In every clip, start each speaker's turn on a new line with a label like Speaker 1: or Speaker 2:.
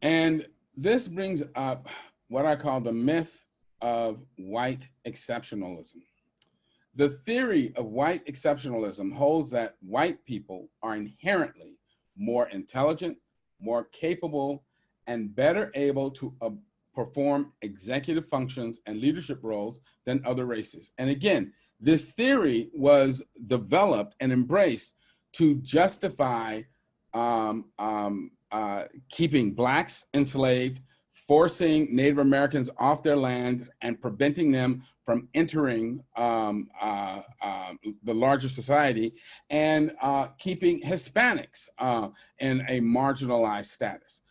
Speaker 1: And this brings up what I call the myth of white exceptionalism. The theory of white exceptionalism holds that white people are inherently more intelligent, more capable, and better able to perform executive functions and leadership roles than other races. And again, this theory was developed and embraced to justify keeping Blacks enslaved, forcing Native Americans off their lands, and preventing them from entering the larger society, and keeping Hispanics in a marginalized status.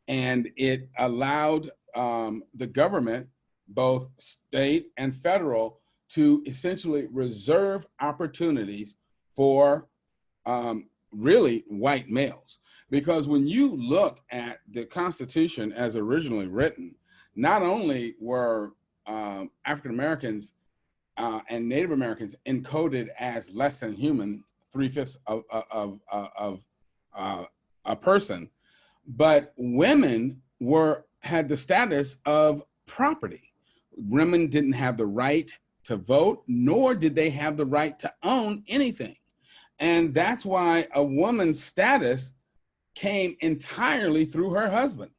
Speaker 1: And it allowed the government, both state and federal, to essentially reserve opportunities for really white males. Because when you look at the Constitution as originally written, not only were African Americans and Native Americans encoded as less than human, 3/5 of a person, but women had the status of property. Women didn't have the right to vote, nor did they have the right to own anything. And that's why a woman's status came entirely through her husband.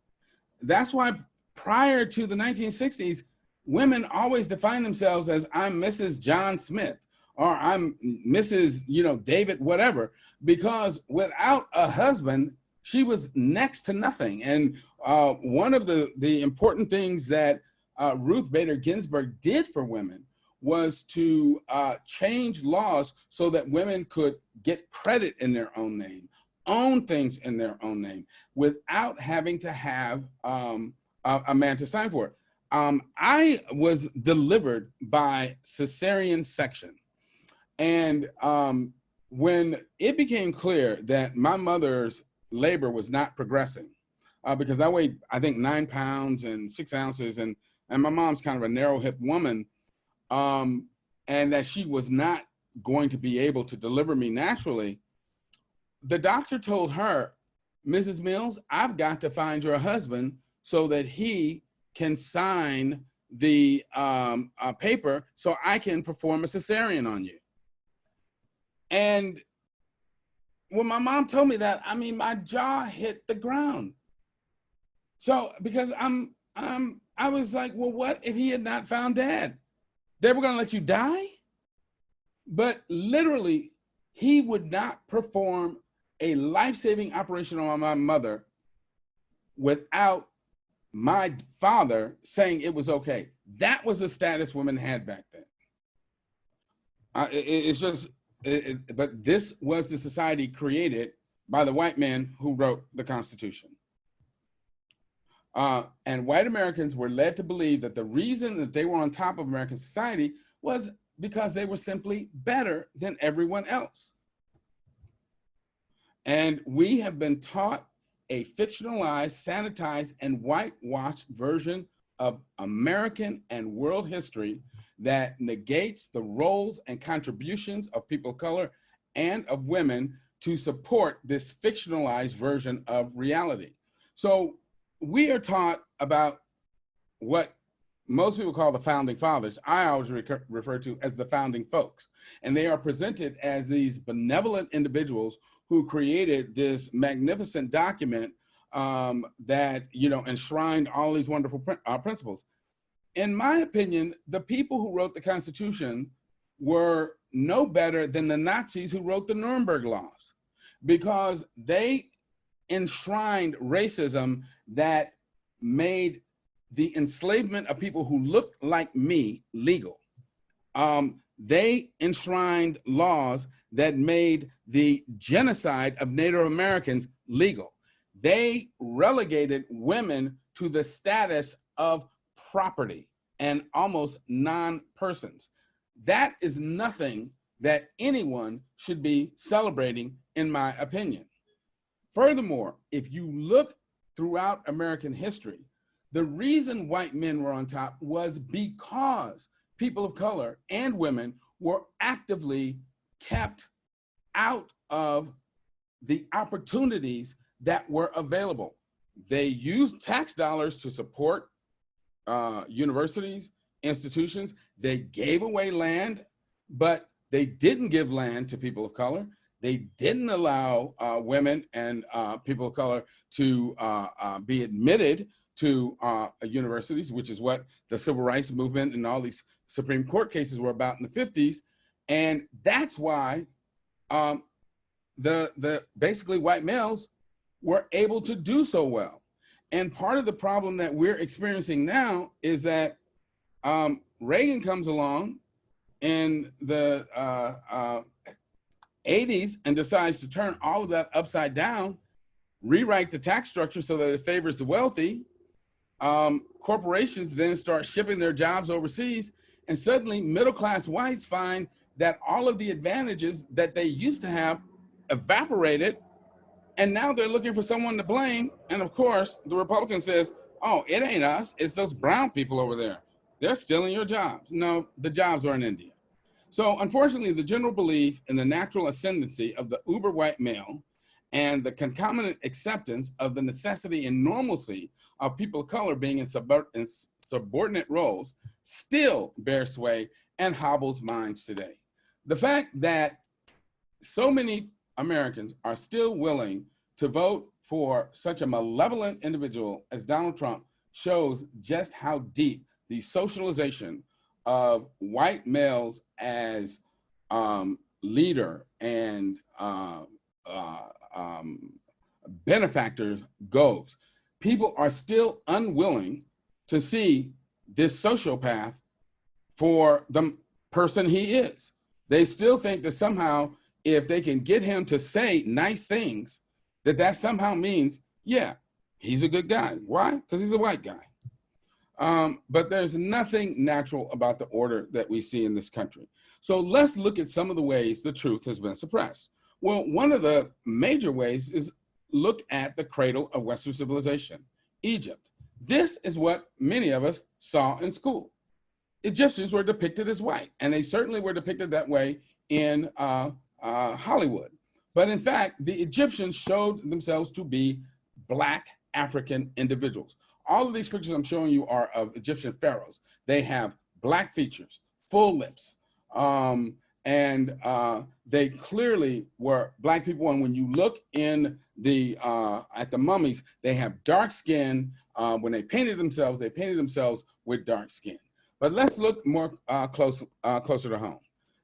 Speaker 1: That's why prior to the 1960s, women always defined themselves as I'm Mrs. John Smith, or I'm Mrs. David whatever, because without a husband, she was next to nothing. And one of the important things that Ruth Bader Ginsburg did for women was to change laws so that women could get credit in their own name, own things in their own name, without having to have a man to sign for it. I was delivered by cesarean section. And when it became clear that my mother's labor was not progressing, because I weighed, I think, 9 pounds and 6 ounces, and my mom's kind of a narrow-hipped woman, and that she was not going to be able to deliver me naturally, the doctor told her, Mrs. Mills, I've got to find your husband so that he can sign the paper so I can perform a cesarean on you. And when my mom told me that, I mean, my jaw hit the ground. So, because I was like, well, what if he had not found Dad? They were gonna let you die? But literally, he would not perform a life-saving operation on my mother without my father saying it was okay. That was the status women had back then. But this was the society created by the white man who wrote the Constitution. And white Americans were led to believe that the reason that they were on top of American society was because they were simply better than everyone else. And we have been taught a fictionalized, sanitized, and whitewashed version of American and world history that negates the roles and contributions of people of color and of women to support this fictionalized version of reality. So we are taught about what most people call the founding fathers. I always refer to as the founding folks. And they are presented as these benevolent individuals who created this magnificent document that enshrined all these wonderful principles. In my opinion, the people who wrote the Constitution were no better than the Nazis who wrote the Nuremberg laws, because they enshrined racism that made the enslavement of people who looked like me legal. They enshrined laws that made the genocide of Native Americans legal. They relegated women to the status of property and almost non-persons. That is nothing that anyone should be celebrating, in my opinion. Furthermore, if you look throughout American history, the reason white men were on top was because people of color and women were actively kept out of the opportunities that were available. they used tax dollars to support universities, institutions. They gave away land, but they didn't give land to people of color. They didn't allow women and people of color to be admitted to universities, which is what the civil rights movement and all these Supreme Court cases were about in the 50s. And that's why the basically white males were able to do so well. And part of the problem that we're experiencing now is that Reagan comes along in the 80s and decides to turn all of that upside down, rewrite the tax structure so that it favors the wealthy. Corporations then start shipping their jobs overseas, and suddenly middle-class whites find that all of the advantages that they used to have evaporated, and now they're looking for someone to blame. And of course, the Republican says, oh, it ain't us, it's those brown people over there. They're stealing your jobs. No, the jobs are in India. So unfortunately, the general belief in the natural ascendancy of the uber white male and the concomitant acceptance of the necessity and normalcy of people of color being in subordinate roles still bears sway and hobbles minds today. The fact that so many Americans are still willing to vote for such a malevolent individual as Donald Trump shows just how deep the socialization of white males as leader and benefactors goes. People are still unwilling to see this sociopath for the person he is. They still think that somehow if they can get him to say nice things, that somehow means, yeah, he's a good guy. Why? Because he's a white guy. But there's nothing natural about the order that we see in this country. So let's look at some of the ways the truth has been suppressed. Well, one of the major ways is look at the cradle of Western civilization, Egypt. This is what many of us saw in school. Egyptians were depicted as white, and they certainly were depicted that way in Hollywood. But in fact, the Egyptians showed themselves to be Black African individuals. All of these pictures I'm showing you are of Egyptian pharaohs. They have Black features, full lips, and they clearly were Black people. And when you look in the at the mummies, they have dark skin. When they painted themselves with dark skin. But let's look more closer to home.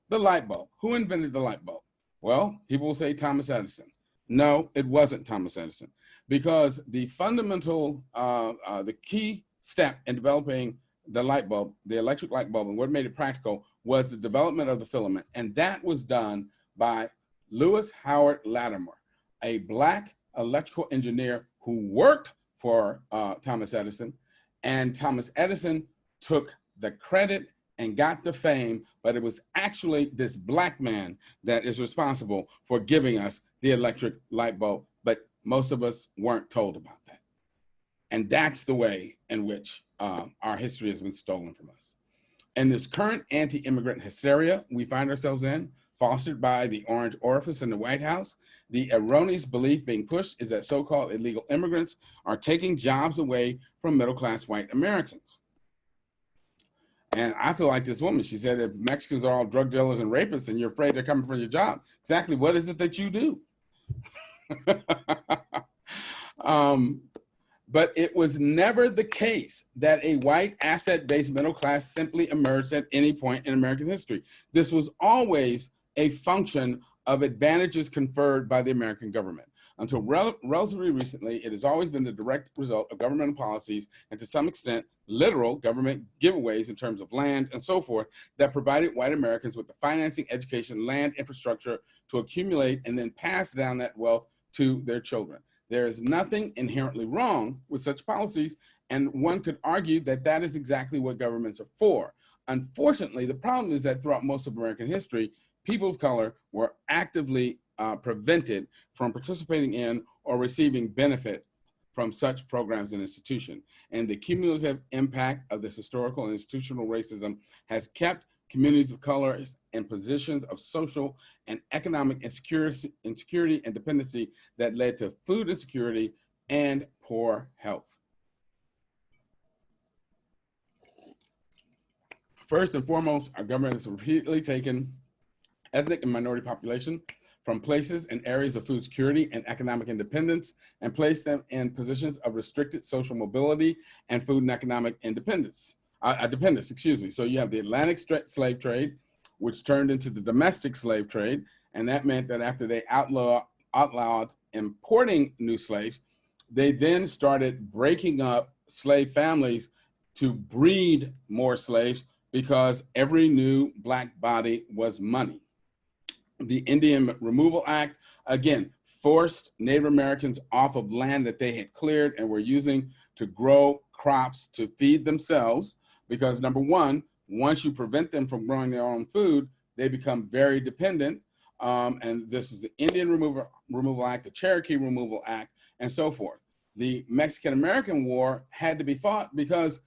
Speaker 1: The light bulb. Who invented the light bulb? Well, people will say Thomas Edison. No, it wasn't Thomas Edison, because the fundamental, the key step in developing the light bulb, the electric light bulb, and what made it practical was the development of the filament. And that was done by Lewis Howard Latimer, a Black electrical engineer who worked for Thomas Edison. And Thomas Edison took the credit and got the fame, but it was actually this Black man that is responsible for giving us the electric light bulb, but most of us weren't told about that. And that's the way in which our history has been stolen from us. And this current anti-immigrant hysteria we find ourselves in, fostered by the Orange Orifice in the White House, the erroneous belief being pushed is that so-called illegal immigrants are taking jobs away from middle-class white Americans. And I feel like this woman, she said, if Mexicans are all drug dealers and rapists and you're afraid they're coming for your job, exactly what is it that you do? But it was never the case that a white asset-based middle class simply emerged at any point in American history. This was always a function of advantages conferred by the American government. Until relatively recently, it has always been the direct result of governmental policies and to some extent, literal government giveaways in terms of land and so forth that provided white Americans with the financing, education, land, infrastructure to accumulate and then pass down that wealth to their children. There is nothing inherently wrong with such policies, and one could argue that that is exactly what governments are for. Unfortunately, the problem is that throughout most of American history, people of color were actively prevented from participating in or receiving benefit from such programs and institutions. And the cumulative impact of this historical and institutional racism has kept communities of color in positions of social and economic insecurity and dependency that led to food insecurity, and poor health. First and foremost, our government has repeatedly taken ethnic and minority population from places and areas of food security and economic independence and placed them in positions of restricted social mobility and food and economic independence, dependence, excuse me. So you have the Atlantic slave trade, which turned into the domestic slave trade. And that meant that after they outlawed importing new slaves, they then started breaking up slave families to breed more slaves because every new Black body was money. The Indian Removal Act, again, forced Native Americans off of land that they had cleared and were using to grow crops to feed themselves, because number one, once you prevent them from growing their own food, they become very dependent. And this is the Indian Removal Act, the Cherokee Removal Act, and so forth. The Mexican-American War had to be fought because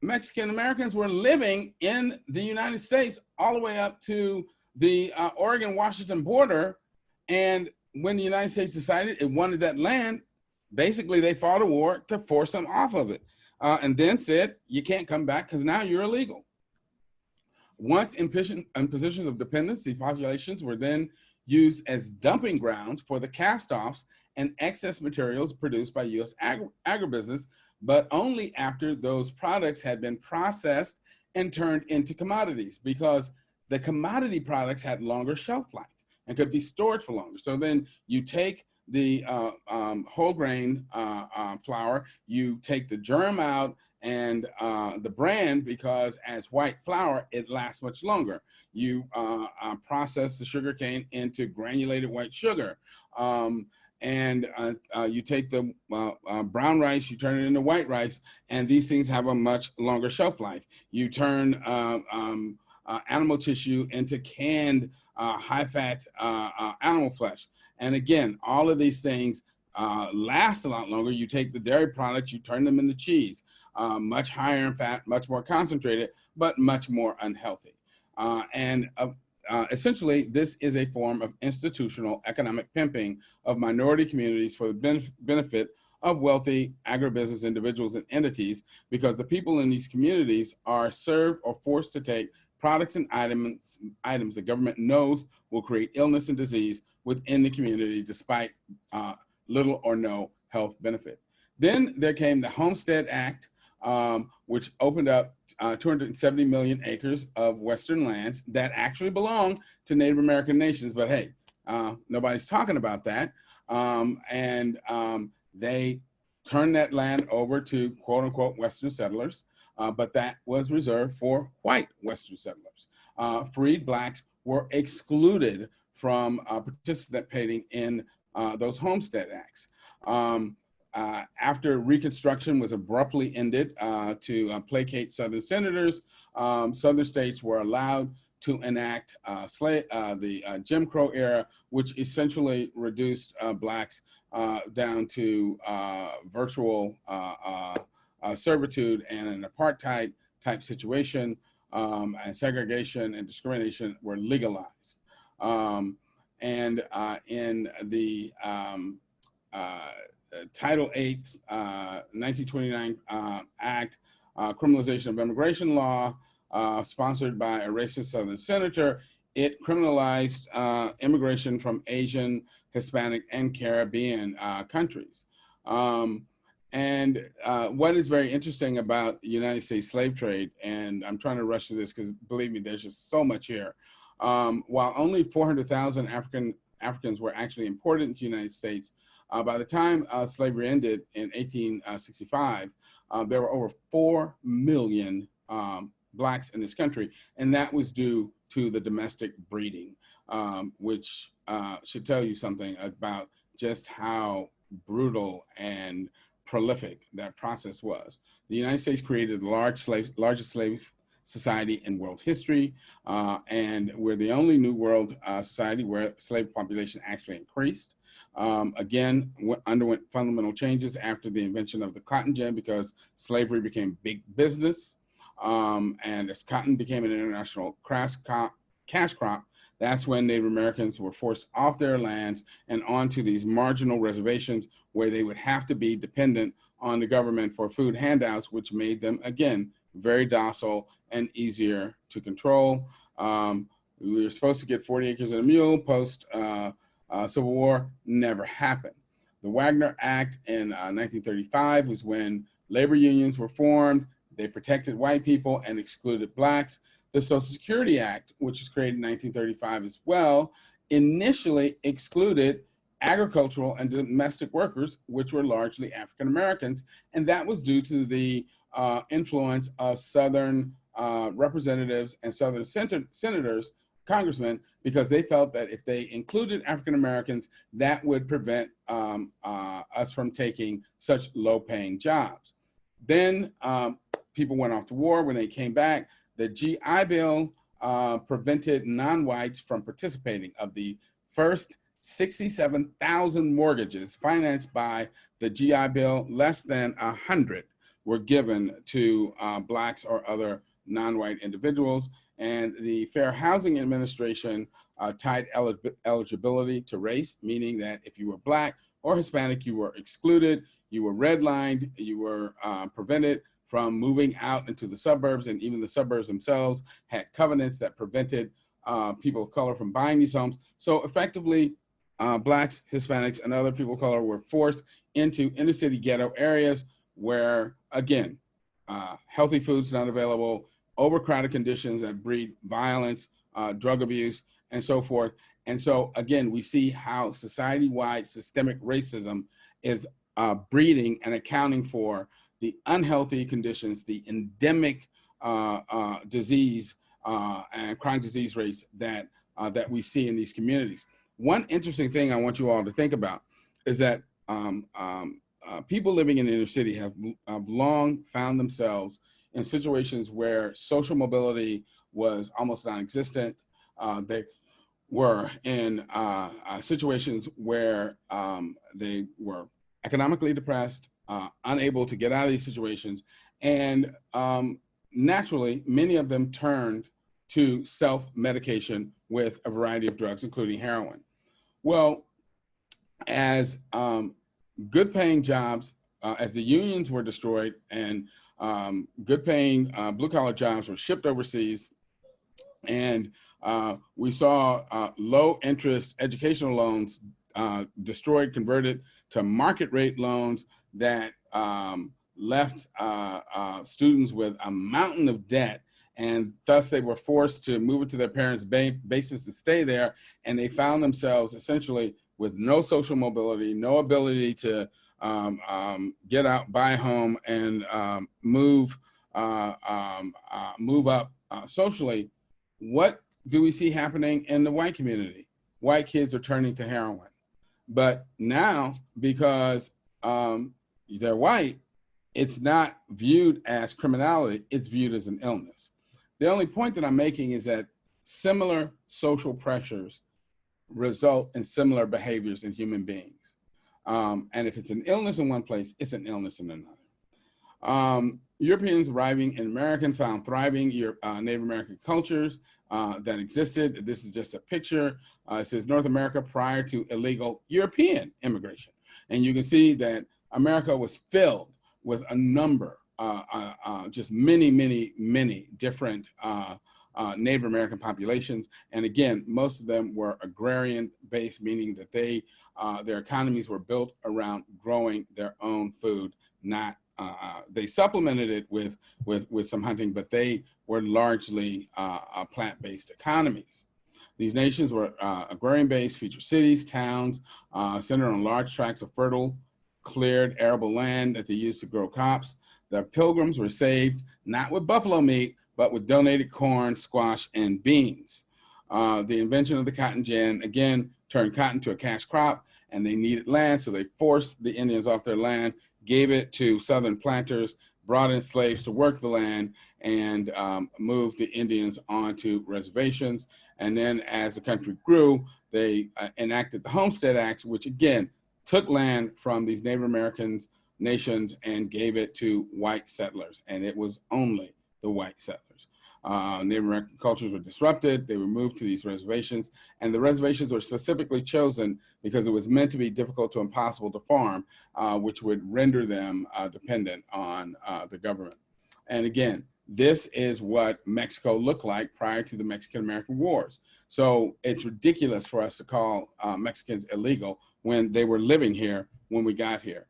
Speaker 1: Mexican Americans were living in the United States all the way up to the Oregon-Washington border. And when the United States decided it wanted that land, basically they fought a war to force them off of it. And then said, you can't come back because now you're illegal. Once in positions of dependence, the populations were then used as dumping grounds for the cast-offs and excess materials produced by U.S. agribusiness, but only after those products had been processed and turned into commodities, because the commodity products had longer shelf life and could be stored for longer. So then you take the whole grain flour, you take the germ out and the bran, because as white flour, it lasts much longer. You process the sugar cane into granulated white sugar. And you take the brown rice, you turn it into white rice, and these things have a much longer shelf life. You turn animal tissue into canned high-fat animal flesh. And again, all of these things last a lot longer. You take the dairy products, you turn them into cheese, much higher in fat, much more concentrated, but much more unhealthy. Essentially, this is a form of institutional economic pimping of minority communities for the benefit of wealthy agribusiness individuals and entities, because the people in these communities are served or forced to take products and items the government knows will create illness and disease within the community despite little or no health benefit. Then there came the Homestead Act, which opened up 270 million acres of Western lands that actually belong to Native American nations. But hey, nobody's talking about that. They turned that land over to quote unquote Western settlers, but that was reserved for white Western settlers. Freed Blacks were excluded from participating in those Homestead Acts. After Reconstruction was abruptly ended to placate Southern senators, Southern states were allowed to enact the Jim Crow era, which essentially reduced Blacks down to virtual servitude, and an apartheid type situation, and segregation and discrimination were legalized. In the Title VIII, 1929 Act, criminalization of immigration law, sponsored by a racist Southern senator, it criminalized immigration from Asian, Hispanic, and Caribbean countries. What is very interesting about the United States slave trade, and I'm trying to rush through this because believe me, there's just so much here. While only 400,000 Africans were actually imported into the United States, by the time slavery ended in 1865, there were over 4 million Blacks in this country, and that was due to the domestic breeding, which should tell you something about just how brutal and prolific that process was. The United States created the largest slave society in world history, and we're the only New World society where slave population actually increased. Again, underwent fundamental changes after the invention of the cotton gin, because slavery became big business. And as cotton became an international cash crop, That's when Native Americans were forced off their lands and onto these marginal reservations where they would have to be dependent on the government for food handouts, which made them, again, very docile and easier to control. We were supposed to get 40 acres and a mule post Civil War, never happened. The Wagner Act in 1935 was when labor unions were formed. They protected white people and excluded blacks. The Social Security Act, which was created in 1935 as well, initially excluded agricultural and domestic workers, which were largely African Americans, and that was due to the influence of Southern representatives and Southern senators, congressmen, because they felt that if they included African Americans, that would prevent us from taking such low-paying jobs. Then people went off to war. When they came back, the GI Bill prevented non-whites from participating. Of the first 67,000 mortgages financed by the GI Bill, less than 100 were given to blacks or other non-white individuals. And the Fair Housing Administration tied eligibility to race, meaning that if you were black or Hispanic, you were excluded, you were redlined, you were prevented from moving out into the suburbs, and even the suburbs themselves had covenants that prevented people of color from buying these homes. So effectively, blacks, Hispanics, and other people of color were forced into inner city ghetto areas where, again, healthy food's not available, overcrowded conditions that breed violence, drug abuse, and so forth. And so, again, we see how society-wide systemic racism is breeding and accounting for the unhealthy conditions, the endemic disease and chronic disease rates that we see in these communities. One interesting thing I want you all to think about is that people living in the inner city have long found themselves in situations where social mobility was almost non-existent. They were in situations where they were economically depressed, unable to get out of these situations, and naturally, many of them turned to self-medication with a variety of drugs, including heroin. Well, as good-paying jobs, as the unions were destroyed and good-paying blue-collar jobs were shipped overseas, and we saw low-interest educational loans destroyed, converted to market-rate loans that left students with a mountain of debt, and thus they were forced to move into their parents' basements to stay there, and they found themselves essentially with no social mobility, no ability to get out, buy a home, and move up socially. What do we see happening in the white community? White kids are turning to heroin. But now, because they're white, it's not viewed as criminality, it's viewed as an illness. The only point that I'm making is that similar social pressures result in similar behaviors in human beings. And if it's an illness in one place, it's an illness in another. Europeans arriving in America found thriving Native American cultures that existed. This is just a picture. It says North America prior to illegal European immigration. And you can see that America was filled with a number, just many different Native American populations. And again, most of them were agrarian based, meaning that their economies were built around growing their own food, not they supplemented it with some hunting, but they were largely plant-based economies. These nations were agrarian-based, featured cities, towns, centered on large tracts of fertile, cleared, arable land that they used to grow crops. The Pilgrims were saved, not with buffalo meat, but with donated corn, squash, and beans. The invention of the cotton gin, again, turned cotton to a cash crop, and they needed land, so they forced the Indians off their land, gave it to Southern planters, brought in slaves to work the land, and moved the Indians onto reservations. And then as the country grew, they enacted the Homestead Act, which again, took land from these Native American nations and gave it to white settlers. And it was only the white settlers. Native American cultures were disrupted. They were moved to these reservations, and the reservations were specifically chosen because it was meant to be difficult to impossible to farm, which would render them dependent on the government. And again, this is what Mexico looked like prior to the Mexican-American Wars. So it's ridiculous for us to call Mexicans illegal when they were living here when we got here.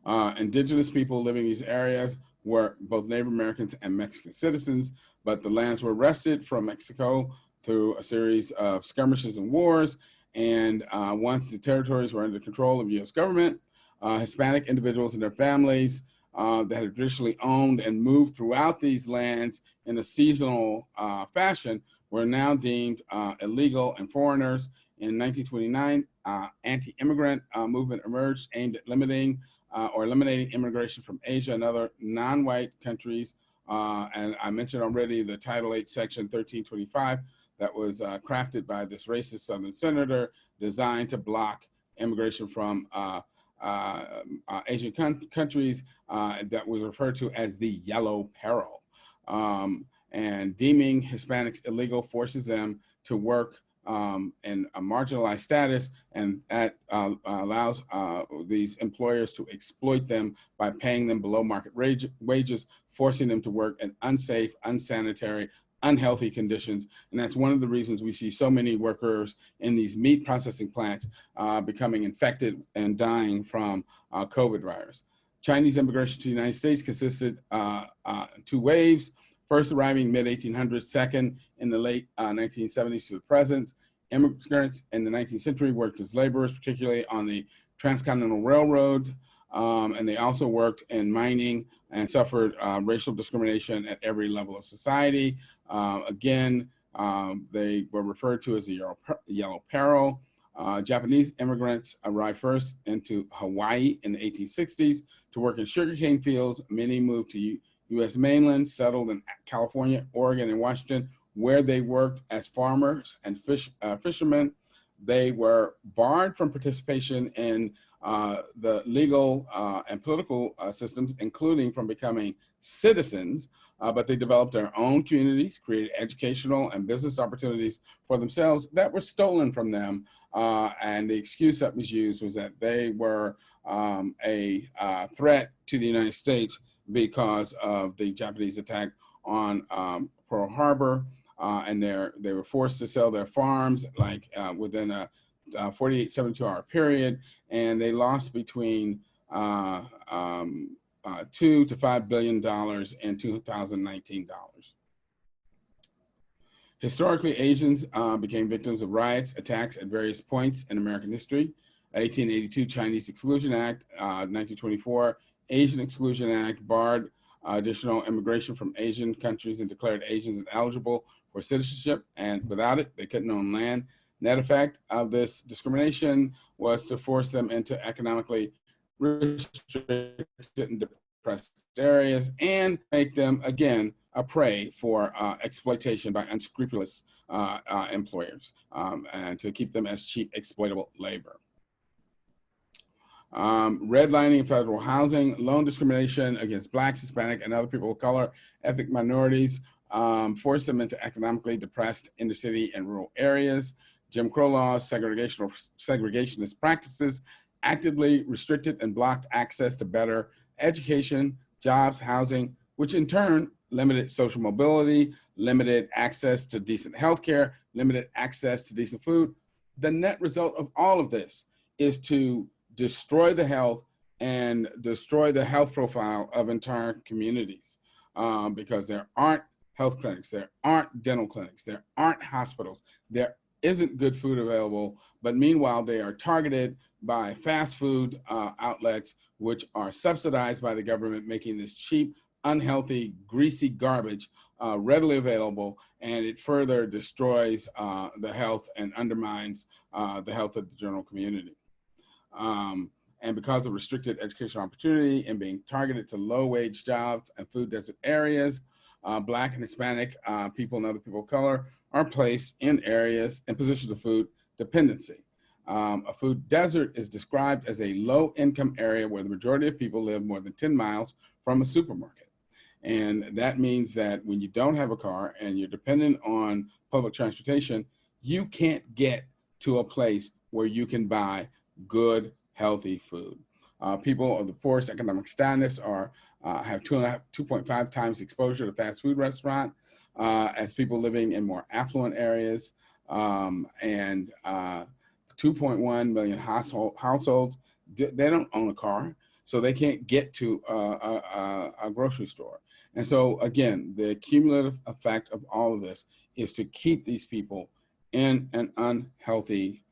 Speaker 1: Indigenous people living in these areas were both Native Americans and Mexican citizens, but the lands were wrested from Mexico through a series of skirmishes and wars. And once the territories were under control of US government, Hispanic individuals and their families that had traditionally owned and moved throughout these lands in a seasonal fashion were now deemed illegal and foreigners. In 1929, anti-immigrant movement emerged aimed at limiting or eliminating immigration from Asia and other non-white countries. And I mentioned already the Title VIII, Section 1325, that was crafted by this racist Southern senator, designed to block immigration from Asian countries that was referred to as the Yellow Peril. And deeming Hispanics illegal forces them to work in a marginalized status, and that allows these employers to exploit them by paying them below market wages, forcing them to work in unsafe, unsanitary, unhealthy conditions. And that's one of the reasons we see so many workers in these meat processing plants becoming infected and dying from COVID virus. Chinese immigration to the United States consisted two waves. First arriving mid-1800s, second in the late 1970s to the present. Immigrants in the 19th century worked as laborers, particularly on the Transcontinental Railroad, and they also worked in mining and suffered racial discrimination at every level of society. Again, they were referred to as the Yellow Peril. Japanese immigrants arrived first into Hawaii in the 1860s to work in sugarcane fields. Many moved to U.S. mainland, settled in California, Oregon, and Washington, where they worked as farmers and fishermen. They were barred from participation in the legal and political systems, including from becoming citizens, but they developed their own communities, created educational and business opportunities for themselves that were stolen from them. And the excuse that was used was that they were a threat to the United States because of the Japanese attack on Pearl Harbor, and they were forced to sell their farms like within a 48, 72-hour period, and they lost between $2 to $5 billion in 2019 dollars. Historically, Asians became victims of riots, attacks at various points in American history. 1882 Chinese Exclusion Act, 1924 Asian Exclusion Act barred additional immigration from Asian countries and declared Asians ineligible for citizenship, and without it, they couldn't own land. Net effect of this discrimination was to force them into economically restricted and depressed areas and make them, again, a prey for exploitation by unscrupulous employers and to keep them as cheap, exploitable labor. Redlining federal housing, loan discrimination against Blacks, Hispanic, and other people of color, ethnic minorities, forced them into economically depressed inner city and rural areas. Jim Crow laws, segregationist practices actively restricted and blocked access to better education, jobs, housing, which in turn limited social mobility, limited access to decent healthcare, limited access to decent food. The net result of all of this is to destroy the health and destroy the health profile of entire communities because there aren't health clinics, there aren't dental clinics, there aren't hospitals, there isn't good food available, but meanwhile they are targeted by fast food outlets which are subsidized by the government, making this cheap, unhealthy, greasy garbage readily available, and it further destroys the health and undermines the health of the general community. And because of restricted educational opportunity and being targeted to low-wage jobs and food desert areas, Black and Hispanic people and other people of color are placed in areas and positions of food dependency. A food desert is described as a low-income area where the majority of people live more than 10 miles from a supermarket. And that means that when you don't have a car and you're dependent on public transportation, you can't get to a place where you can buy good, healthy food. People of the poorest economic status have 2.5 times exposure to fast food restaurant as people living in more affluent areas, and 2.1 million households, they don't own a car, so they can't get to a grocery store. And so again, the cumulative effect of all of this is to keep these people in an unhealthy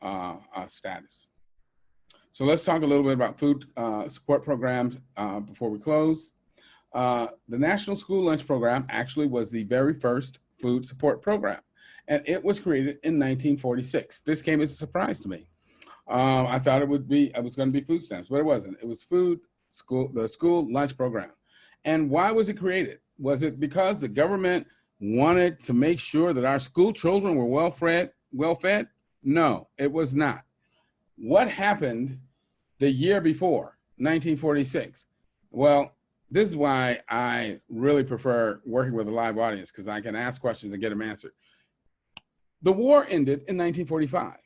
Speaker 1: status. So let's talk a little bit about food support programs before we close. The National School Lunch Program actually was the very first food support program, and it was created in 1946. This came as a surprise to me. I thought it was going to be food stamps, but it wasn't. It was the school lunch program. And why was it created? Was it because the government wanted to make sure that our school children were well fed? No, it was not. What happened the year before, 1946? Well, this is why I really prefer working with a live audience, because I can ask questions and get them answered. The war ended in 1945.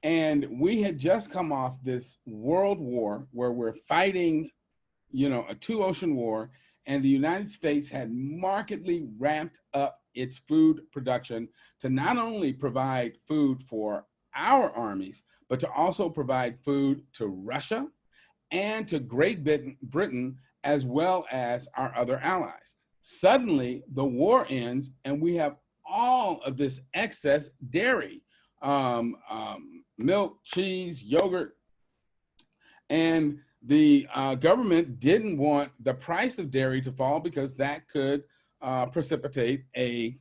Speaker 1: And we had just come off this world war where we're fighting, a two-ocean war, and the United States had markedly ramped up its food production to not only provide food for our armies, but to also provide food to Russia and to Great Britain, as well as our other allies. Suddenly, the war ends, and we have all of this excess dairy, milk, cheese, yogurt, and the government didn't want the price of dairy to fall because that could precipitate a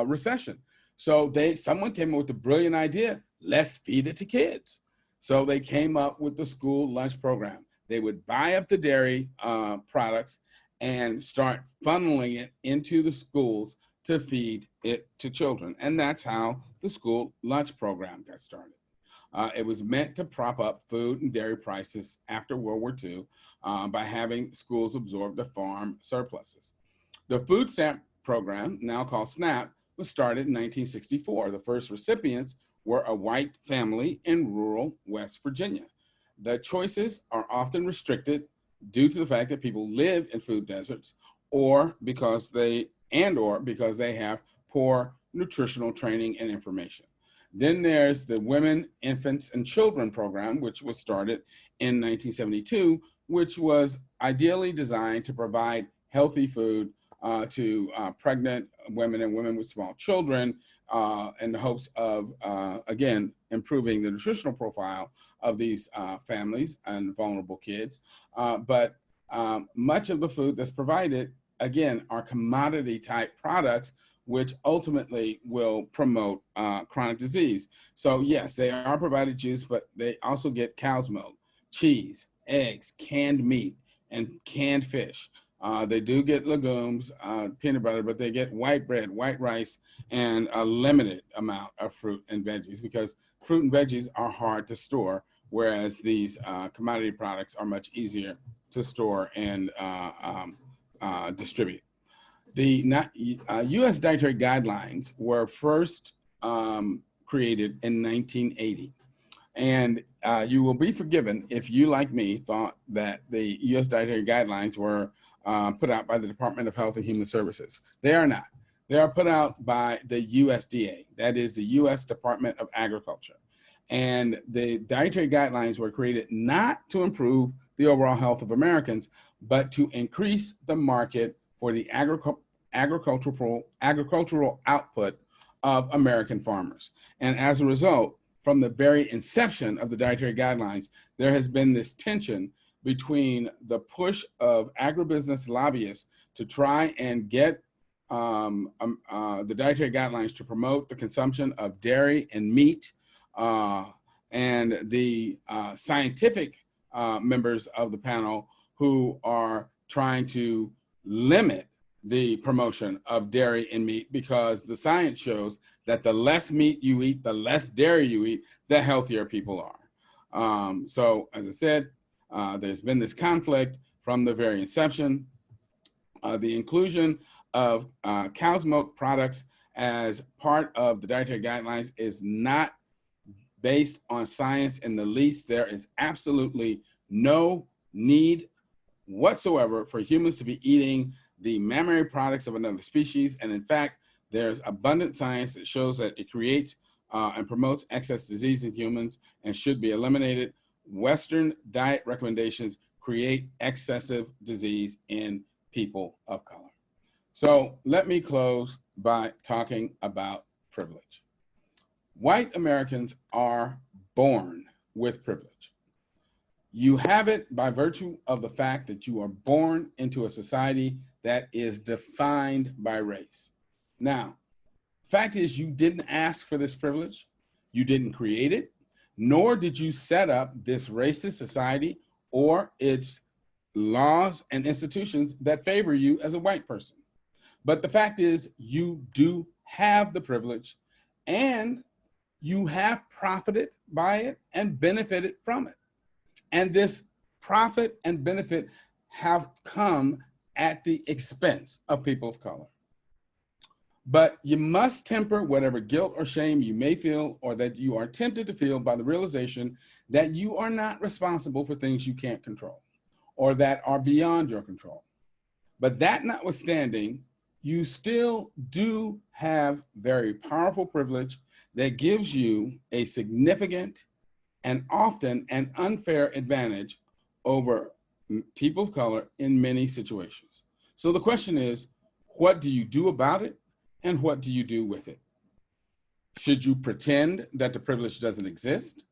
Speaker 1: recession. So someone came up with the brilliant idea, let's feed it to kids. So they came up with the school lunch program. They would buy up the dairy products and start funneling it into the schools to feed it to children. And that's how the school lunch program got started. It was meant to prop up food and dairy prices after World War II by having schools absorb the farm surpluses. The food stamp program, now called SNAP, was started in 1964. The first recipients were a white family in rural West Virginia. The choices are often restricted due to the fact that people live in food deserts, or because they have poor nutritional training and information. Then there's the Women, Infants, and Children program, which was started in 1972, which was ideally designed to provide healthy food to pregnant women and women with small children in the hopes of, again, improving the nutritional profile of these families and vulnerable kids. But much of the food that's provided, again, are commodity type products, which ultimately will promote chronic disease. So yes, they are provided juice, but they also get cow's milk, cheese, eggs, canned meat, and canned fish. They do get legumes, peanut butter, but they get white bread, white rice, and a limited amount of fruit and veggies, because fruit and veggies are hard to store, whereas these commodity products are much easier to store and distribute. The U.S. dietary guidelines were first created in 1980. And you will be forgiven if you, like me, thought that the U.S. dietary guidelines were put out by the Department of Health and Human Services. They are not. They are put out by the USDA, that is the U.S. Department of Agriculture. And the dietary guidelines were created not to improve the overall health of Americans, but to increase the market for the agricultural output of American farmers. And as a result, from the very inception of the dietary guidelines, there has been this tension between the push of agribusiness lobbyists to try and get the dietary guidelines to promote the consumption of dairy and meat, and the scientific members of the panel who are trying to limit the promotion of dairy and meat, because the science shows that the less meat you eat, the less dairy you eat, the healthier people are. So as I said, there's been this conflict from the very inception. the inclusion of cow's milk products as part of the dietary guidelines is not based on science in the least. There is absolutely no need whatsoever for humans to be eating the mammary products of another species. And in fact, there's abundant science that shows that it creates and promotes excess disease in humans and should be eliminated. Western diet recommendations create excessive disease in people of color. So let me close by talking about privilege. White Americans are born with privilege. You have it by virtue of the fact that you are born into a society that is defined by race. Now, fact is, you didn't ask for this privilege, you didn't create it, nor did you set up this racist society or its laws and institutions that favor you as a white person. But the fact is, you do have the privilege and you have profited by it and benefited from it. And this profit and benefit have come at the expense of people of color. But you must temper whatever guilt or shame you may feel or that you are tempted to feel by the realization that you are not responsible for things you can't control or that are beyond your control. But that notwithstanding, you still do have very powerful privilege that gives you a significant and often an unfair advantage over people of color in many situations. So the question is, what do you do about it and what do you do with it? Should you pretend that the privilege doesn't exist?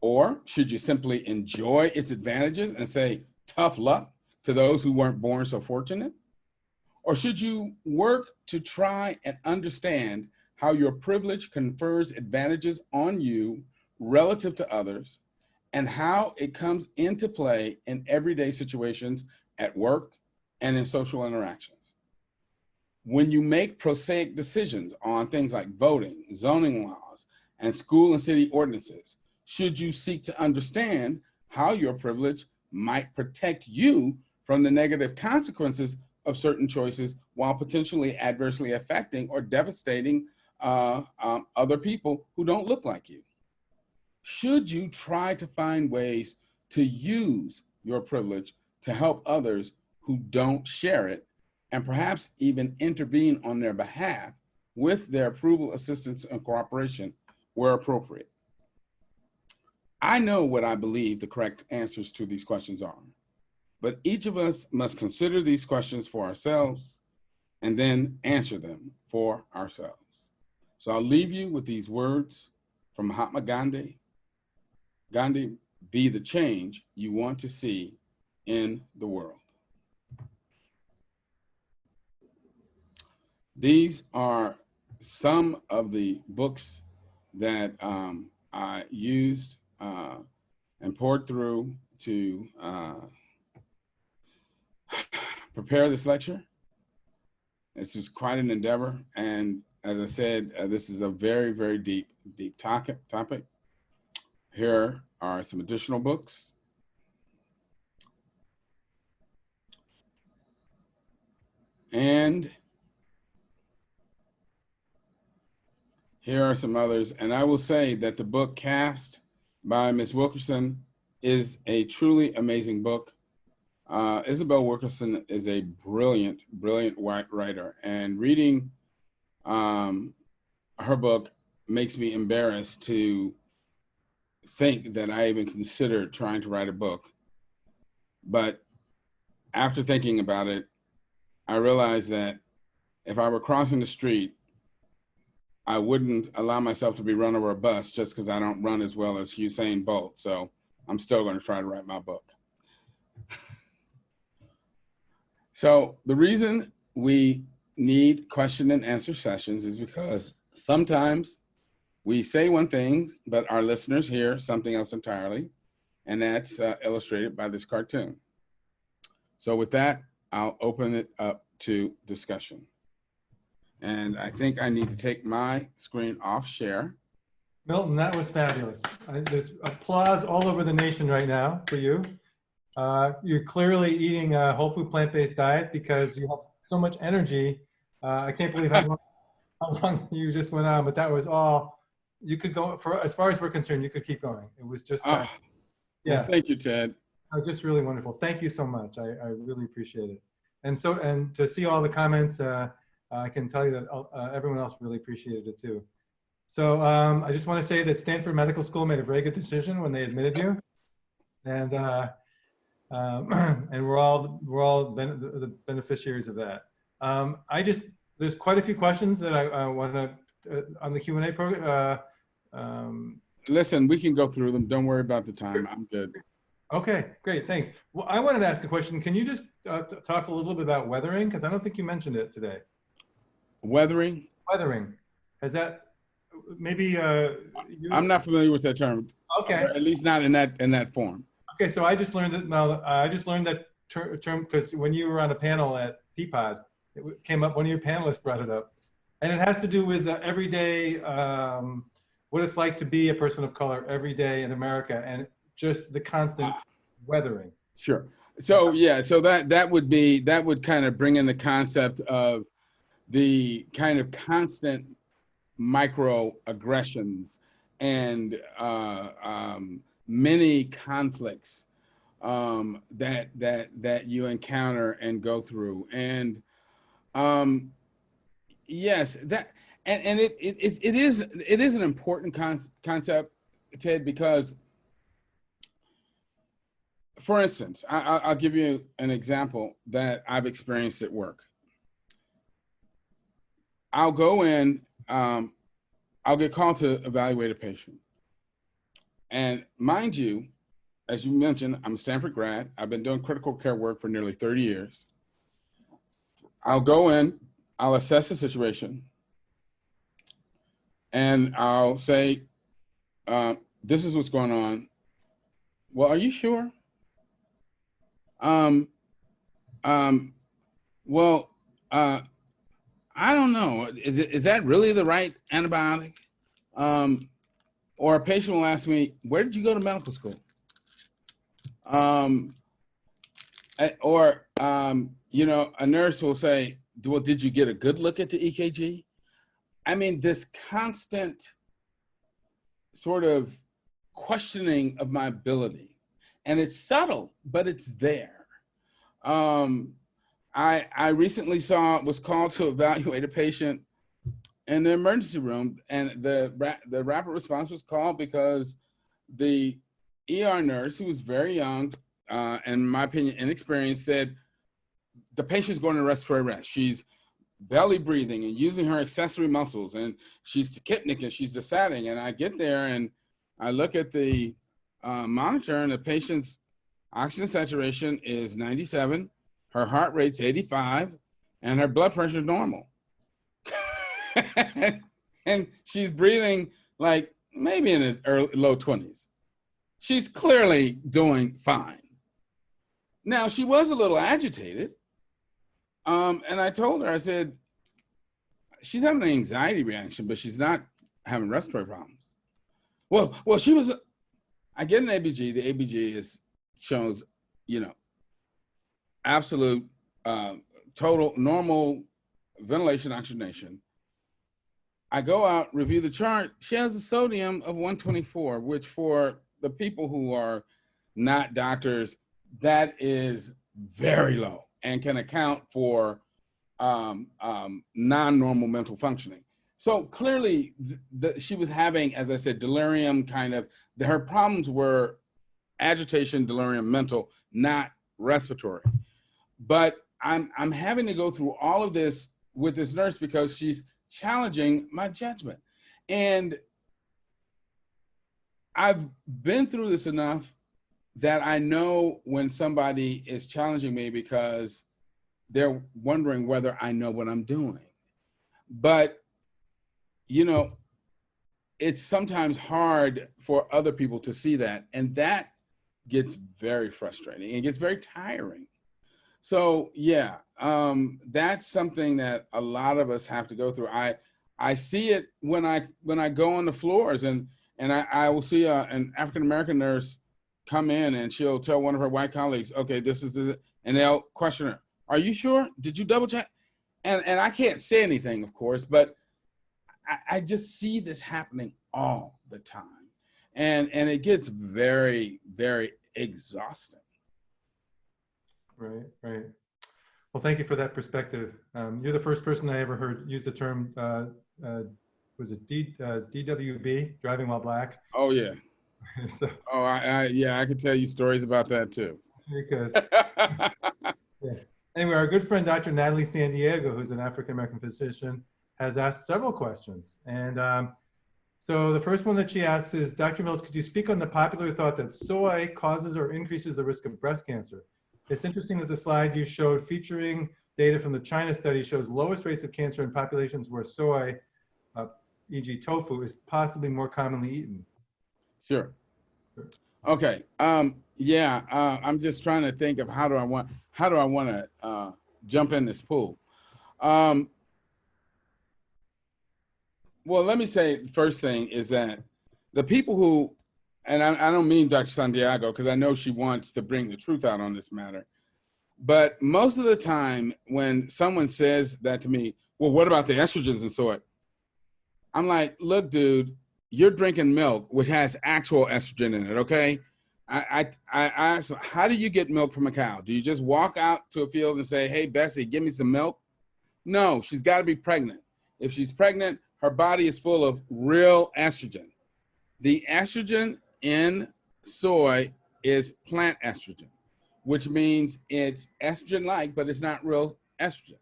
Speaker 1: Or should you simply enjoy its advantages and say, tough luck to those who weren't born so fortunate? Or should you work to try and understand how your privilege confers advantages on you relative to others and how it comes into play in everyday situations at work and in social interactions? When you make prosaic decisions on things like voting, zoning laws, and school and city ordinances, should you seek to understand how your privilege might protect you from the negative consequences of certain choices while potentially adversely affecting or devastating other people who don't look like you? Should you try to find ways to use your privilege to help others who don't share it and perhaps even intervene on their behalf with their approval, assistance, and cooperation where appropriate? I know what I believe the correct answers to these questions are, but each of us must consider these questions for ourselves and then answer them for ourselves. So I'll leave you with these words from Mahatma Gandhi. Gandhi, be the change you want to see in the world. These are some of the books that I used and poured through to prepare this lecture. This is quite an endeavor. And as I said, this is a very, very deep topic. Here are some additional books. And here are some others. And I will say that the book Cast by Ms. Wilkerson is a truly amazing book. Isabel Wilkerson is a brilliant, brilliant writer. And reading her book makes me embarrassed to think that I even considered trying to write a book. But after thinking about it, I realized that if I were crossing the street, I wouldn't allow myself to be run over a bus just because I don't run as well as Usain Bolt. So I'm still going to try to write my book. So the reason we need question and answer sessions is because sometimes we say one thing, but our listeners hear something else entirely. And that's illustrated by this cartoon. So with that, I'll open it up to discussion. And I think I need to take my screen off share.
Speaker 2: Milton, that was fabulous. There's applause all over the nation right now for you. You're clearly eating a whole food plant-based diet because you have so much energy. I can't believe how long you just went on, but that was all. You could go, for as far as we're concerned, you could keep going. It was just,
Speaker 1: Well,
Speaker 2: yeah,
Speaker 1: thank you, Ted.
Speaker 2: just really wonderful. Thank you so much. I really appreciate it. And to see all the comments, I can tell you that everyone else really appreciated it too. So I just want to say that Stanford Medical School made a very good decision when they admitted you, and and we're all the beneficiaries of that. There's quite a few questions that I want to on the Q&A program.
Speaker 1: Listen, we can go through them. Don't worry about the time. I'm good.
Speaker 2: Okay, great, thanks. Well, I wanted to ask a question. Can you just talk a little bit about weathering? Because I don't think you mentioned it today.
Speaker 1: Weathering?
Speaker 2: Weathering. Has that maybe?
Speaker 1: I'm not familiar with that term.
Speaker 2: Okay.
Speaker 1: At least not in that form.
Speaker 2: Okay, so I just learned that. Now I just learned that term because when you were on a panel at Peapod, it came up. One of your panelists brought it up, and it has to do with everyday what it's like to be a person of color every day in America, and just the constant weathering.
Speaker 1: Sure. So yeah, so that would kind of bring in the concept of the kind of constant microaggressions and many conflicts that you encounter and go through, and yes, that and it is an important concept, Ted, because, for instance, I'll give you an example that I've experienced at work. I'll go in, I'll get called to evaluate a patient. And mind you, as you mentioned, I'm a Stanford grad. I've been doing critical care work for nearly 30 years. I'll go in, I'll assess the situation, and I'll say, this is what's going on. Well, are you sure? Well, I don't know. Is that really the right antibiotic? Or a patient will ask me, where did you go to medical school? You know, a nurse will say, well, did you get a good look at the EKG? I mean, this constant sort of questioning of my ability, and it's subtle, but it's there. I recently was called to evaluate a patient in the emergency room, and the rapid response was called because the ER nurse, who was very young, and in my opinion, inexperienced, said, the patient's going to respiratory rest. She's belly breathing and using her accessory muscles, and she's tachypnic and she's desading. And I get there and I look at the monitor, and the patient's oxygen saturation is 97, her heart rate's 85, and her blood pressure is normal. And she's breathing like maybe in the low 20s. She's clearly doing fine. Now, she was a little agitated. And I told her, I said, she's having an anxiety reaction, but she's not having respiratory problems. Well, she was, I get an ABG. The ABG shows, you know, absolute, total normal ventilation oxygenation. I go out, review the chart. She has a sodium of 124, which for the people who are not doctors, that is very low and can account for non-normal mental functioning. So clearly she was having, as I said, delirium kind of, her problems were agitation, delirium, mental, not respiratory. But I'm having to go through all of this with this nurse because she's challenging my judgment. And I've been through this enough that I know when somebody is challenging me because they're wondering whether I know what I'm doing. But, you know, it's sometimes hard for other people to see that. And that gets very frustrating. It gets very tiring. So yeah, that's something that a lot of us have to go through. I see it when I go on the floors, and I will see an African-American nurse come in and she'll tell one of her white colleagues, okay, this is this, and they'll question her. Are you sure? Did you double check? And I can't say anything, of course, but I just see this happening all the time. And it gets very, very exhausting.
Speaker 2: Right, right. Well, thank you for that perspective. You're the first person I ever heard use the term, was it DWB, driving while black?
Speaker 1: Oh, yeah.
Speaker 2: So,
Speaker 1: Oh, yeah, I could tell you stories about that too.
Speaker 2: very good. Yeah. Anyway, our good friend, Dr. Natalie San Diego, who's an African-American physician, has asked several questions. And so the first one that she asks is, Dr. Mills, could you speak on the popular thought that soy causes or increases the risk of breast cancer? It's interesting that the slide you showed featuring data from the China study shows lowest rates of cancer in populations where soy, e.g. tofu, is possibly more commonly eaten.
Speaker 1: Sure. Okay. Yeah. I'm just trying to think of how do I want to jump in this pool. Well, let me say the first thing is that the people who, and I don't mean Dr. Santiago because I know she wants to bring the truth out on this matter, but most of the time when someone says that to me, well, what about the estrogens in soy? I'm like, look, dude, you're drinking milk, which has actual estrogen in it, okay? I asked, how do you get milk from a cow? Do you just walk out to a field and say, hey, Bessie, give me some milk? No, she's got to be pregnant. If she's pregnant, her body is full of real estrogen. The estrogen in soy is plant estrogen, which means it's estrogen-like, but it's not real estrogen.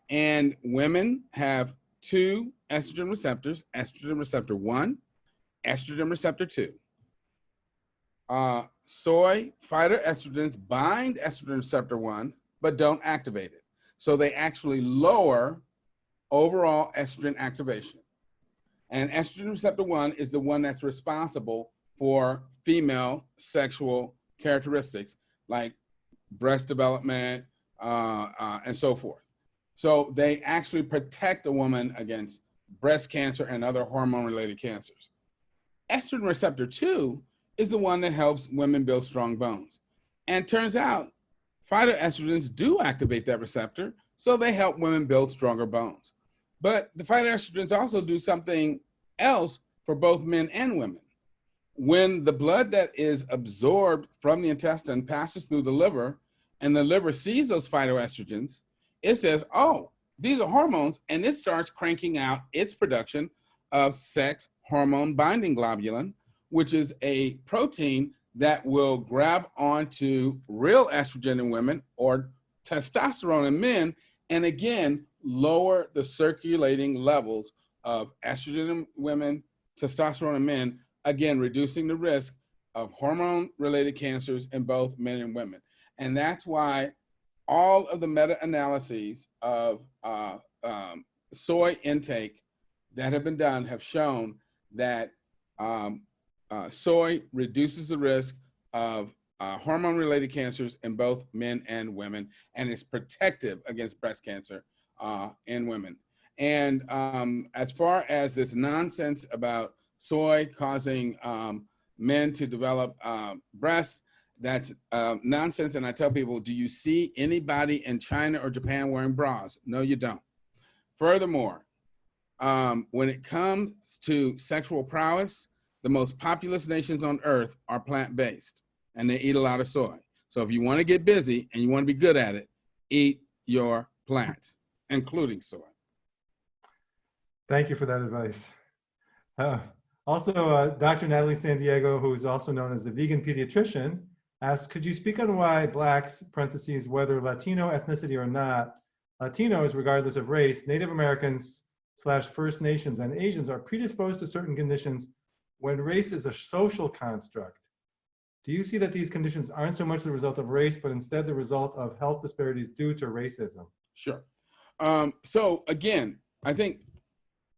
Speaker 1: And women have two estrogen receptors, estrogen receptor 1, estrogen receptor 2. Soy phytoestrogens bind estrogen receptor 1, but don't activate it. So they actually lower overall estrogen activation. And estrogen receptor 1 is the one that's responsible for female sexual characteristics like breast development and so forth. So they actually protect a woman against breast cancer and other hormone-related cancers. Estrogen receptor 2 is the one that helps women build strong bones. And turns out phytoestrogens do activate that receptor, so they help women build stronger bones. But the phytoestrogens also do something else for both men and women. When the blood that is absorbed from the intestine passes through the liver and the liver sees those phytoestrogens, it says, oh, these are hormones, and it starts cranking out its production of sex hormone binding globulin, which is a protein that will grab onto real estrogen in women or testosterone in men, and again, lower the circulating levels of estrogen in women, testosterone in men, again, reducing the risk of hormone-related cancers in both men and women. And that's why all of the meta-analyses of soy intake that have been done have shown that soy reduces the risk of hormone-related cancers in both men and women, and is protective against breast cancer in women. And as far as this nonsense about soy causing men to develop breasts, that's nonsense. And I tell people, do you see anybody in China or Japan wearing bras? No, you don't. Furthermore, when it comes to sexual prowess, the most populous nations on earth are plant-based, and they eat a lot of soy. So if you want to get busy and you want to be good at it, eat your plants, including soy.
Speaker 2: Thank you for that advice. Also, Dr. Natalie San Diego, who is also known as the vegan pediatrician, asks, could you speak on why Blacks, parentheses, whether Latino ethnicity or not, Latinos, regardless of race, Native Americans / First Nations, and Asians are predisposed to certain conditions when race is a social construct? Do you see that these conditions aren't so much the result of race, but instead the result of health disparities due to racism?
Speaker 1: Sure. So again, I think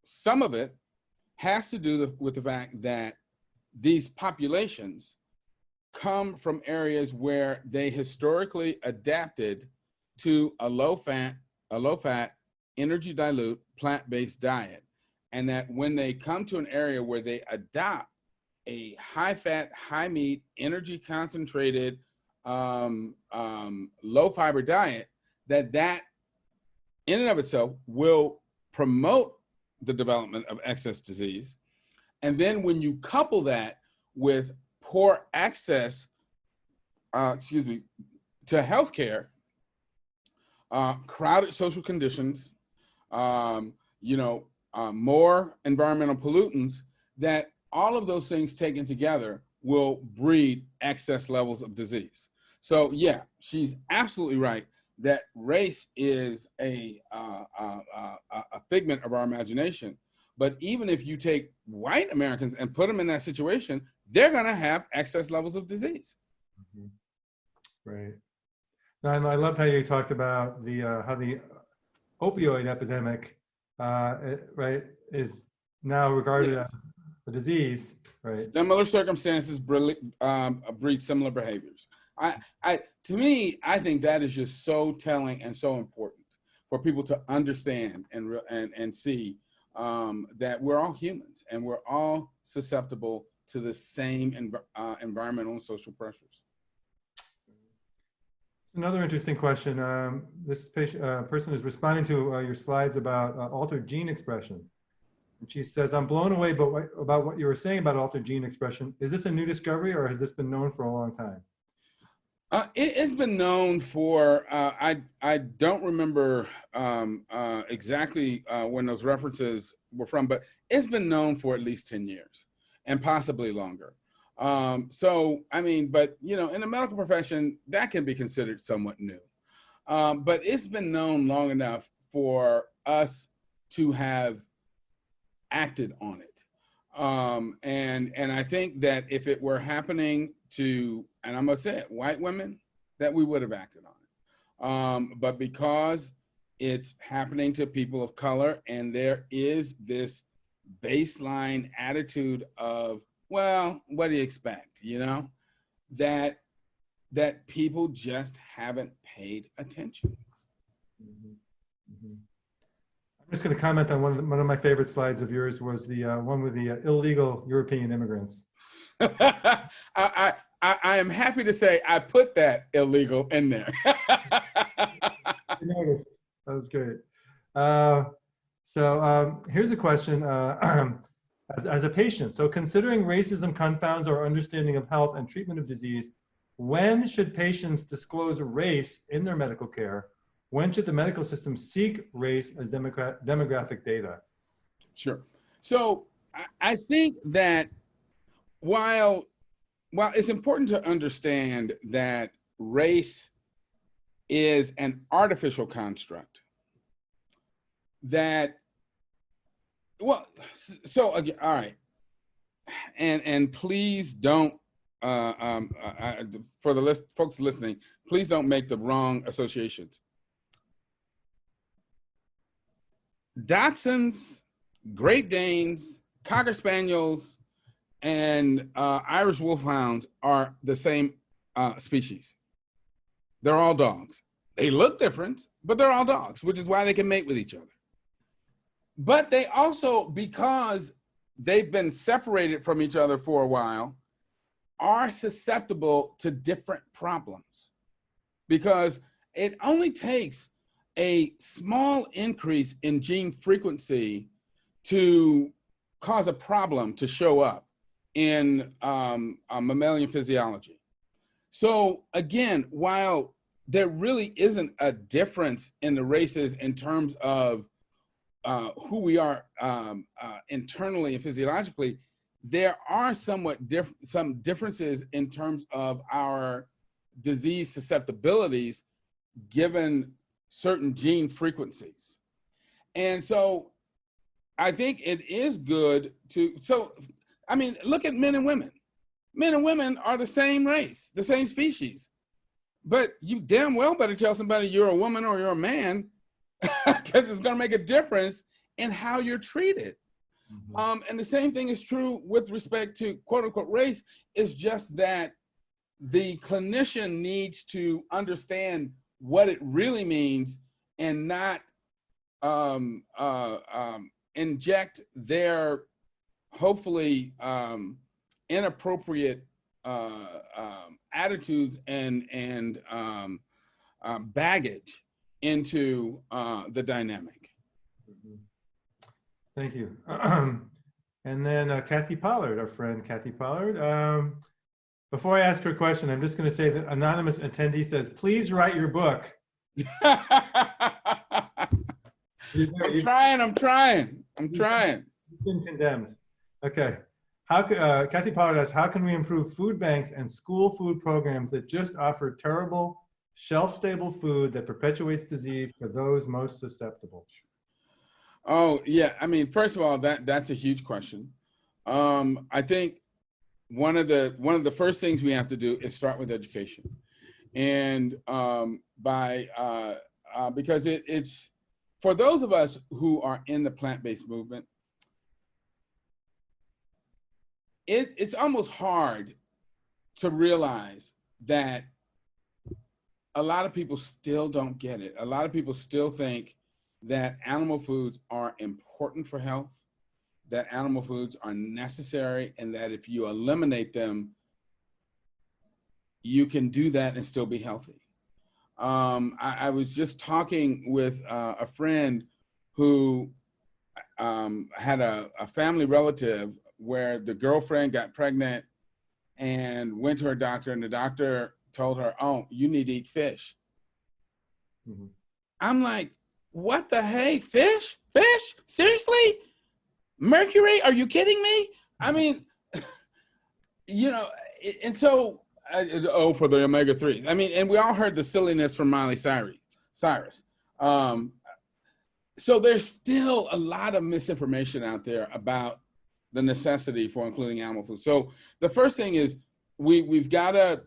Speaker 1: some of it has to do with the fact that these populations come from areas where they historically adapted to a low-fat, energy dilute, plant-based diet. And that when they come to an area where they adopt a high fat, high meat, energy concentrated, low fiber diet, that in and of itself will promote the development of excess disease. And then when you couple that with poor access, to healthcare, crowded social conditions, more environmental pollutants, that all of those things taken together will breed excess levels of disease. So yeah, she's absolutely right that race is a figment of our imagination. But even if you take white Americans and put them in that situation, they're going to have excess levels of disease.
Speaker 2: Mm-hmm. Right. Now, I loved how you talked about the how the opioid epidemic, right, is now regarded as a disease. Right.
Speaker 1: Similar circumstances breed similar behaviors. To me, I think that is just so telling and so important for people to understand and see that we're all humans and we're all susceptible to the same environmental and social pressures.
Speaker 2: Another interesting question. This person is responding to your slides about altered gene expression. And she says, I'm blown away about what you were saying about altered gene expression. Is this a new discovery or has this been known for a long time?
Speaker 1: It's been known for, I don't remember exactly when those references were from, but it's been known for at least 10 years and possibly longer. So, I mean, but, in the medical profession, that can be considered somewhat new. But it's been known long enough for us to have acted on it. And I think that if it were happening to, and I'm gonna say it, white women, that we would have acted on it. But because it's happening to people of color and there is this baseline attitude of, well, what do you expect, that people just haven't paid attention.
Speaker 2: Mm-hmm. Mm-hmm. I'm just going to comment on one of my favorite slides of yours was the one with the illegal European immigrants.
Speaker 1: I am happy to say I put that illegal in there.
Speaker 2: I noticed. That was great. So here's a question. As a patient, so considering racism confounds our understanding of health and treatment of disease, when should patients disclose race in their medical care? When should the medical system seek race as demographic data?
Speaker 1: Sure. So I think that while it's important to understand that race is an artificial construct, that, well, so again, all right, and please don't, for the folks listening, please don't make the wrong associations. Dachshunds, Great Danes, Cocker Spaniels, and Irish Wolfhounds are the same species. They're all dogs. They look different, but they're all dogs, which is why they can mate with each other. But they also, because they've been separated from each other for a while, are susceptible to different problems. Because it only takes a small increase in gene frequency to cause a problem to show up in mammalian physiology. So again, while there really isn't a difference in the races in terms of who we are internally and physiologically, there are some differences in terms of our disease susceptibilities given certain gene frequencies. And so I think it is good to, I mean, look at men and women. Men and women are the same race, the same species. But you damn well better tell somebody you're a woman or you're a man, because it's going to make a difference in how you're treated. Mm-hmm. And the same thing is true with respect to quote unquote race. It's just that the clinician needs to understand what it really means and not inject their hopefully inappropriate attitudes and baggage into the dynamic.
Speaker 2: Thank you. And then Kathy Pollard, our friend Kathy Pollard. Before I ask her a question, I'm just going to say that anonymous attendee says, please write your book.
Speaker 1: I'm trying. You've
Speaker 2: been condemned. Okay. Kathy Pollard asks, how can we improve food banks and school food programs that just offer terrible, shelf-stable food that perpetuates disease for those most susceptible?
Speaker 1: Oh, yeah. I mean, first of all, that's a huge question. I think one of the first things we have to do is start with education. And because it's for those of us who are in the plant-based movement, it's almost hard to realize that a lot of people still don't get it. A lot of people still think that animal foods are important for health, that animal foods are necessary, and that if you eliminate them, you can do that and still be healthy. I was just talking with a friend who had a family relative where the girlfriend got pregnant and went to her doctor, and the doctor told her, oh, you need to eat fish. Mm-hmm. I'm like, what the hey, fish? Fish? Seriously? Mercury? Are you kidding me? I mean, you know, and so, for the omega-3s. I mean, and we all heard the silliness from Miley Cyrus. So there's still a lot of misinformation out there about the necessity for including animal food. So the first thing is we've got to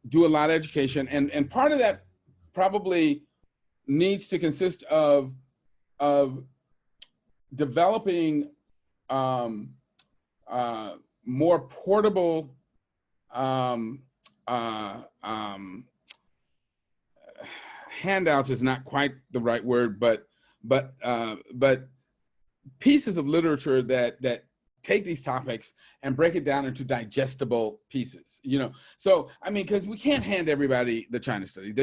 Speaker 1: do a lot of education, and part of that probably needs to consist of developing more portable handouts is not quite the right word, but pieces of literature that take these topics and break it down into digestible pieces, you know? So, I mean, because we can't hand everybody the China study.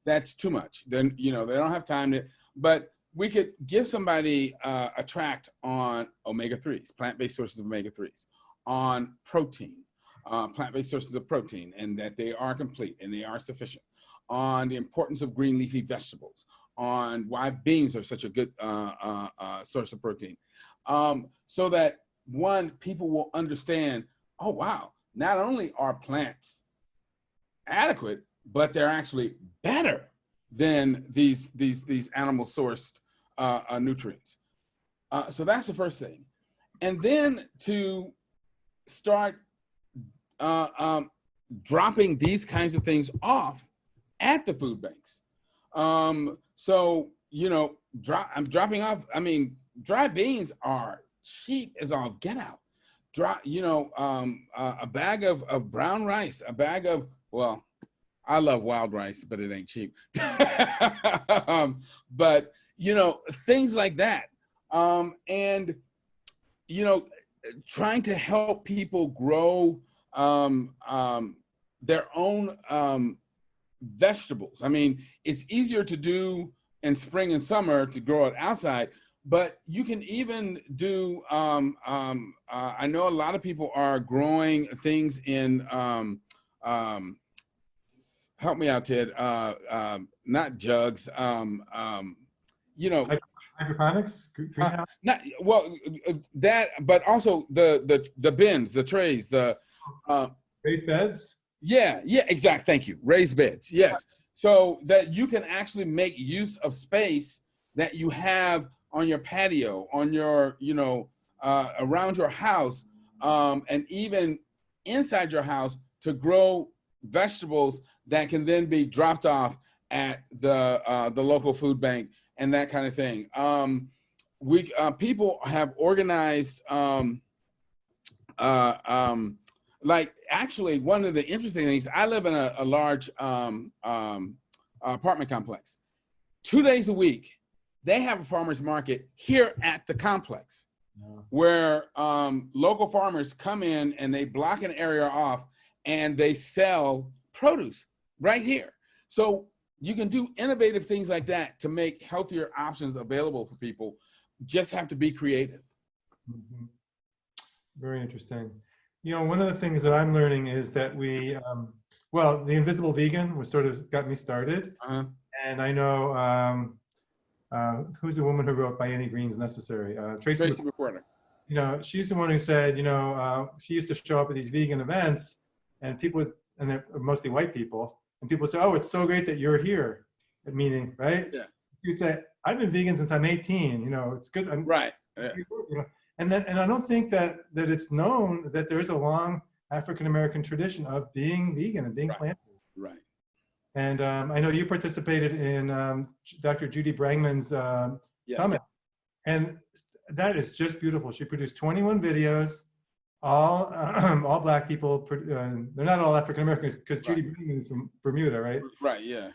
Speaker 1: That's too much. Then, you know, they don't have time to, but we could give somebody a tract on omega-3s, plant-based sources of omega-3s, on protein, plant-based sources of protein, and that they are complete and they are sufficient, on the importance of green leafy vegetables, on why beans are such a good source of protein. So that, one, people will understand, oh, wow, not only are plants adequate, but they're actually better than these animal sourced nutrients. So that's the first thing. And then to start dropping these kinds of things off at the food banks. So, you know, I'm dropping off, I mean, dry beans are cheap as all get out. You know, a bag of brown rice, a bag of, well, I love wild rice, but it ain't cheap. But, you know, things like that. And, you know, trying to help people grow their own vegetables. I mean, it's easier to do in spring and summer to grow it outside, but you can even do, I know a lot of people are growing things in, help me out, Ted, not jugs, you know.
Speaker 2: Hydroponics? Greenhouse?
Speaker 1: Not, well, that, but also the bins, the trays, the
Speaker 2: raised beds?
Speaker 1: Yeah, exactly. Thank you. Raised beds. Yes. So that you can actually make use of space that you have on your patio, on your, you know, around your house, and even inside your house to grow vegetables that can then be dropped off at the local food bank and that kind of thing. People have organized, like, actually, one of the interesting things, I live in a large apartment complex. 2 days a week, they have a farmer's market here at the complex. where local farmers come in and they block an area off and they sell produce right here. So you can do innovative things like that to make healthier options available for people. Just have to be creative.
Speaker 2: Mm-hmm. Very interesting. You know, one of the things that I'm learning is that we, well, the Invisible Vegan was sort of got me started. And I know, who's the woman who wrote By Any Means Necessary? Tracy
Speaker 1: McCorder.
Speaker 2: You know, she's the one who said, you know, she used to show up at these vegan events and people would, and they're mostly white people, and people would say, oh, it's so great that you're here at meeting, right?
Speaker 1: Yeah.
Speaker 2: She'd say, I've been vegan since I'm 18, you know, it's good.
Speaker 1: Right. Yeah.
Speaker 2: You know, and I don't think that it's known that there is a long African-American tradition of being vegan and being plant-based.
Speaker 1: Right.
Speaker 2: And I know you participated in Dr. Judy Brangman's summit, and that is just beautiful. She produced 21 videos, all Black people. They're not all African-Americans because Judy Brangman is from Bermuda, right?
Speaker 1: Right, yeah.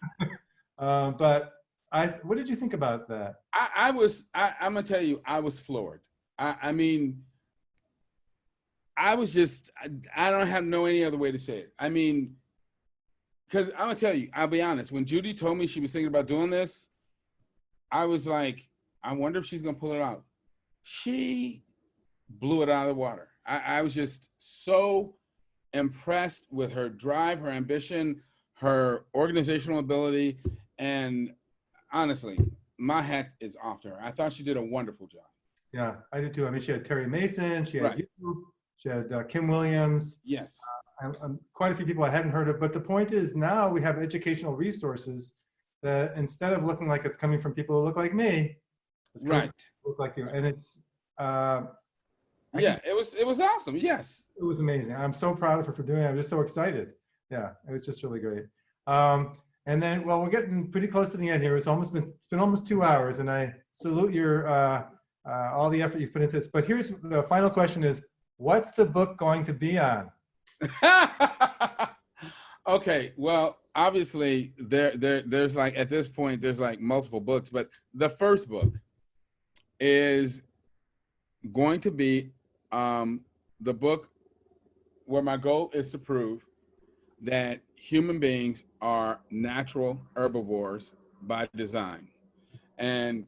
Speaker 2: But what did you think about that?
Speaker 1: I'm gonna tell you, I was floored. I mean, I was just, I don't have any other way to say it. I mean, because I'm gonna tell you, I'll be honest, when Judy told me she was thinking about doing this, I was like, I wonder if she's gonna pull it out. She blew it out of the water. I was just so impressed with her drive, her ambition, her organizational ability, and honestly, my hat is off to her. I thought she did a wonderful job.
Speaker 2: Yeah, I did too. I mean, she had Terry Mason, she had you, she had Kim Williams.
Speaker 1: Yes.
Speaker 2: Quite a few people I hadn't heard of, but the point is now we have educational resources that instead of looking like it's coming from people who look like me, it's look like you, and it's
Speaker 1: it was awesome. Yes,
Speaker 2: it was amazing. I'm so proud of her for doing it. I'm just so excited. Yeah, it was just really great. And then, well, we're getting pretty close to the end here. It's been almost 2 hours, and I salute your all the effort you've put into this. But here's the final question: is what's the book going to be on?
Speaker 1: Okay, well, obviously there's like, at this point there's like multiple books, but the first book is going to be the book where my goal is to prove that human beings are natural herbivores by design. And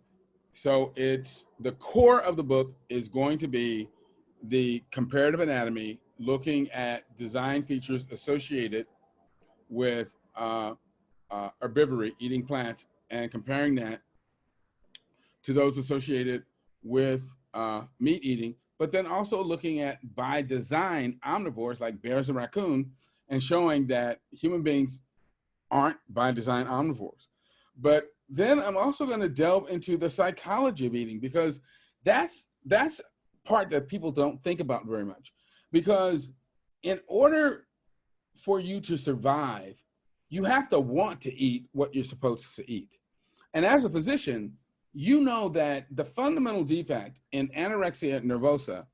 Speaker 1: so it's the core of the book is going to be the comparative anatomy, looking at design features associated with herbivory, eating plants, and comparing that to those associated with meat eating, but then also looking at by design omnivores like bears and raccoon, and showing that human beings aren't by design omnivores. But then I'm also going to delve into the psychology of eating, because that's part that people don't think about very much. Because in order for you to survive, you have to want to eat what you're supposed to eat. And as a physician, you know that the fundamental defect in anorexia nervosa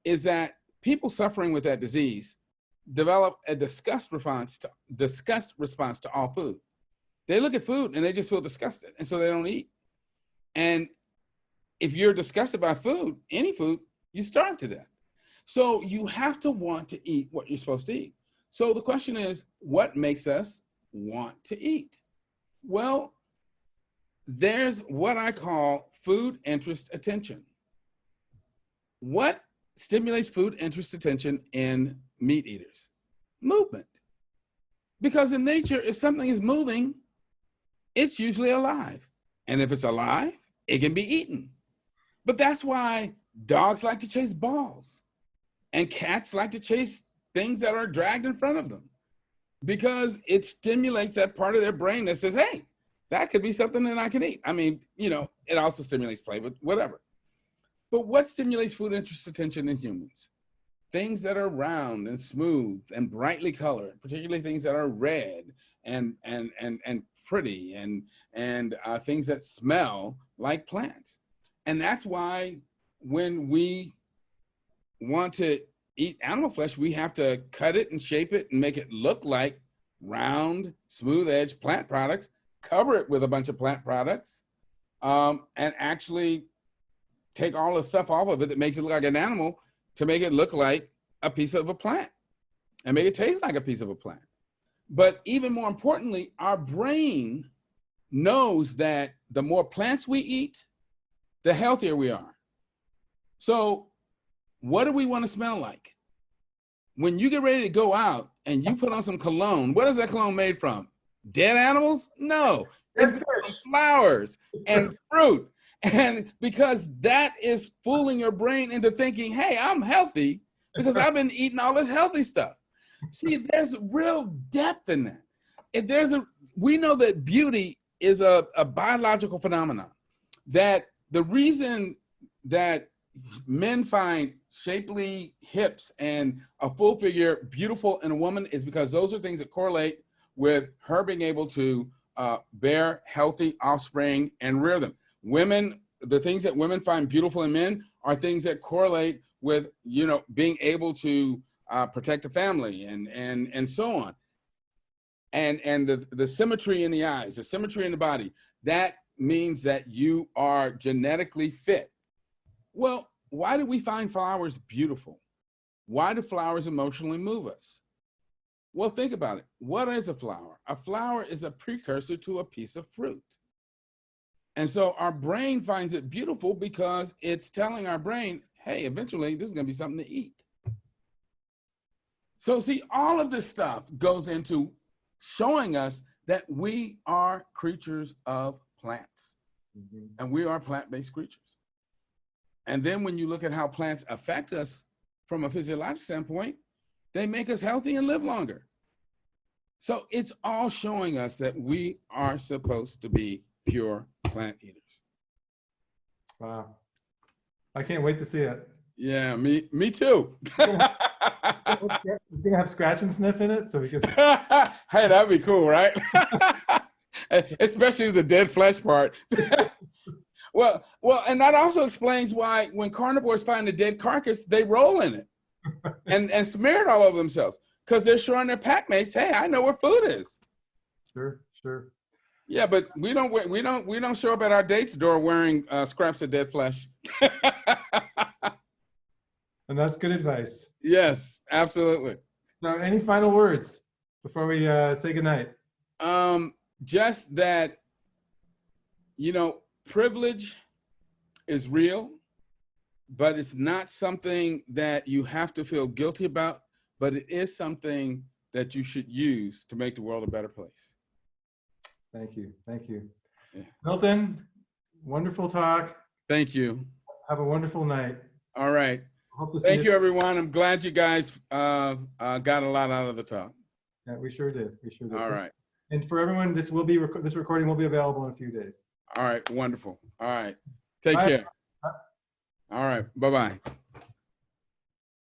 Speaker 1: is that people suffering with that disease develop a disgust response to all food. They look at food and they just feel disgusted, and so they don't eat. And if you're disgusted by food, any food, you starve to death. So you have to want to eat what you're supposed to eat. So the question is, what makes us want to eat? Well, there's what I call food interest attention. What stimulates food interest attention in meat eaters? Movement. Because in nature, if something is moving, it's usually alive. And if it's alive, it can be eaten. But that's why dogs like to chase balls and cats like to chase things that are dragged in front of them, because it stimulates that part of their brain that says, hey, that could be something that I can eat. I mean, you know, it also stimulates play, but whatever. But what stimulates food interest attention in humans? Things that are round and smooth and brightly colored, particularly things that are red and pretty, and things that smell like plants. And that's why when we want to eat animal flesh, we have to cut it and shape it and make it look like round, smooth-edged plant products, cover it with a bunch of plant products, and actually take all the stuff off of it that makes it look like an animal to make it look like a piece of a plant and make it taste like a piece of a plant. But even more importantly, our brain knows that the more plants we eat, the healthier we are. So what do we want to smell like? When you get ready to go out and you put on some cologne, what is that cologne made from? Dead animals? No, it's made from flowers and fruit. And because that is fooling your brain into thinking, hey, I'm healthy because I've been eating all this healthy stuff. See, there's real depth in that. We know that beauty is a biological phenomenon, that the reason that men find shapely hips and a full figure beautiful in a woman is because those are things that correlate with her being able to bear healthy offspring and rear them. Women, the things that women find beautiful in men are things that correlate with, you know, being able to protect a family and so on. And the symmetry in the eyes, the symmetry in the body, that means that you are genetically fit. Well, why do we find flowers beautiful? Why do flowers emotionally move us? Well, think about it. What is a flower? A flower is a precursor to a piece of fruit. And so our brain finds it beautiful because it's telling our brain, hey, eventually this is going to be something to eat. So see, all of this stuff goes into showing us that we are creatures of plants. And we are plant-based creatures. And then when you look at how plants affect us from a physiological standpoint, they make us healthy and live longer. So it's all showing us that we are supposed to be pure plant eaters.
Speaker 2: Wow. I can't wait to see it.
Speaker 1: Yeah, me too.
Speaker 2: You can have scratch and sniff in it, so we can.
Speaker 1: Hey, that'd be cool, right? Especially the dead flesh part. Well, and that also explains why when carnivores find a dead carcass, they roll in it and smear it all over themselves because they're showing their pack mates, hey, I know where food is.
Speaker 2: Sure.
Speaker 1: Yeah, but we don't show up at our date's door wearing scraps of dead flesh.
Speaker 2: And that's good advice.
Speaker 1: Yes, absolutely.
Speaker 2: So, any final words before we say goodnight?
Speaker 1: Just that, you know, privilege is real, but it's not something that you have to feel guilty about, but it is something that you should use to make the world a better place.
Speaker 2: Thank you.
Speaker 1: Yeah.
Speaker 2: Milton, wonderful talk.
Speaker 1: Thank you.
Speaker 2: Have a wonderful night.
Speaker 1: All right.
Speaker 2: Hope to see
Speaker 1: Thank you, everyone. I'm glad you guys got a lot out of the talk.
Speaker 2: Yeah, we sure did.
Speaker 1: All right.
Speaker 2: And for everyone, this recording will be available in a few days.
Speaker 1: All right. Wonderful. All right. Take
Speaker 2: Bye.
Speaker 1: care. All right. Bye-bye.